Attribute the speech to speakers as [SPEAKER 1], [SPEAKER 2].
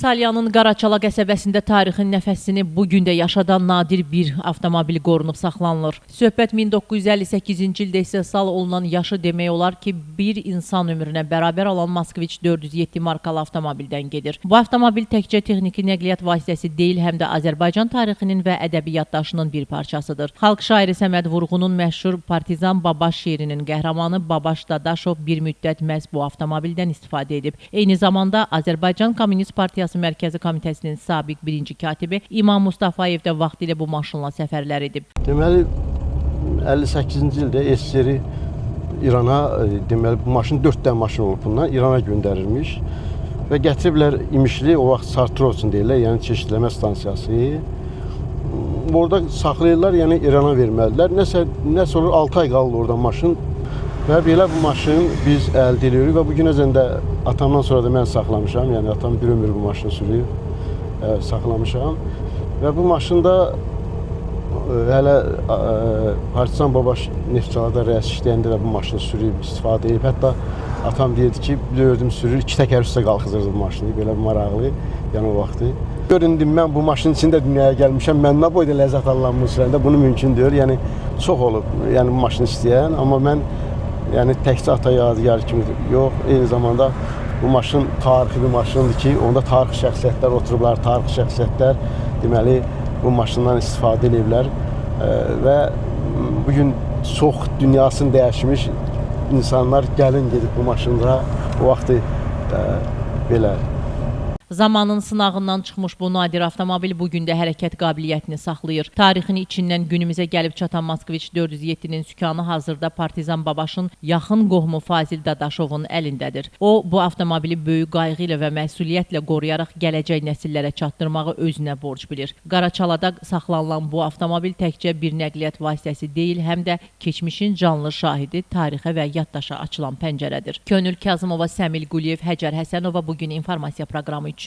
[SPEAKER 1] Salyanın Qaraçala qəsəbəsində tarixin nəfəsini bugün də yaşadan nadir bir avtomobil qorunub saxlanılır. Söhbət 1958-ci ildə istehsal olunan yaşı demək olar ki, bir insan ömrünə bərabər olan Moskviç 407 markalı avtomobildən gedir. Bu avtomobil təkcə texniki nəqliyyat vasitəsi deyil, həm də Azərbaycan tarixinin və ədəbi yaddaşının bir parçasıdır. Xalq şairi Səməd Vurğunun məşhur Partizan Babaş şeirinin qəhrəmanı Babaş Dadaşov bir müddət məhz bu avtomobildən istifadə edib. Eyni zamanda Azərbaycan Komünist Partiyası Mərkəzi Komitəsinin sabiq birinci katibi İmam Mustafayev də vaxtilə bu maşınla səfərlər edib.
[SPEAKER 2] Deməli, 58-ci ildə SSR İrana, deməli, bu maşın 4 dənə maşın olub bundan, İrana göndərilmiş və gətiriblər İmişli, o vaxt Sartrovsun deyirlər, yəni çeşidləmə stansiyası. Orada saxlayırlar, yəni İrana verməlidirlər. Nəsə olur, 6 ay qaldı orada maşın. Və belə bu maşını biz əldə edirik və bu günəcən də atamdan sonra da mən saxlamışam. Yəni atam bir ömür bu maşını sürüyüb, saxlamışam. Və bu maşında hələ Partizan Babaş Neftçalada rəis işləyəndə də bu maşını sürüyüb, istifadə edib. Hətta atam deyirdi ki, gördüm sürür, 2 təkər üstə qalxızırdı bu maşını, belə maraqlı, yəni o vaxtı. Göründüm, mən bu maşının içində dünyaya gəlmişəm, mən nə boyda ləzzət alıram bu sürəndə, bunu mümkün deyil. Yəni çox olub, yəni bu maşını istəyən, amma mən yəni təkcə ata yadigarı kimi yox, eyni zamanda bu maşın tarixi bir maşındır ki, onda tarixi şəxsiyyətlər oturublar, tarixi şəxsiyyətlər deməli bu maşından istifadə edirlər və bugün çox dünyasını dəyişmiş insanlar gəlin gedib bu maşında o vaxtı belə.
[SPEAKER 1] Zamanın sınağından çıxmış bu nadir avtomobil bugün də hərəkət qabiliyyətini saxlayır. Tarixini içindən günümüzə gəlib çatan Moskviç 407-nin sükanı hazırda Partizan Babaşın yaxın qohumu Fazil Dadaşovun əlindədir. O, bu avtomobili böyük qayğı ilə və məsuliyyətlə qoruyaraq gələcək nəsillərə çatdırmağı özünə borc bilir. Qaraçalada saxlanılan bu avtomobil təkcə bir nəqliyyat vasitəsi deyil, həm də keçmişin canlı şahidi, tarixə və yaddaşa açılan pəncərədir. Könül Kazımova, Səmil Quliyev, Həcər Həsənova bugün informasiya proqramı üçün.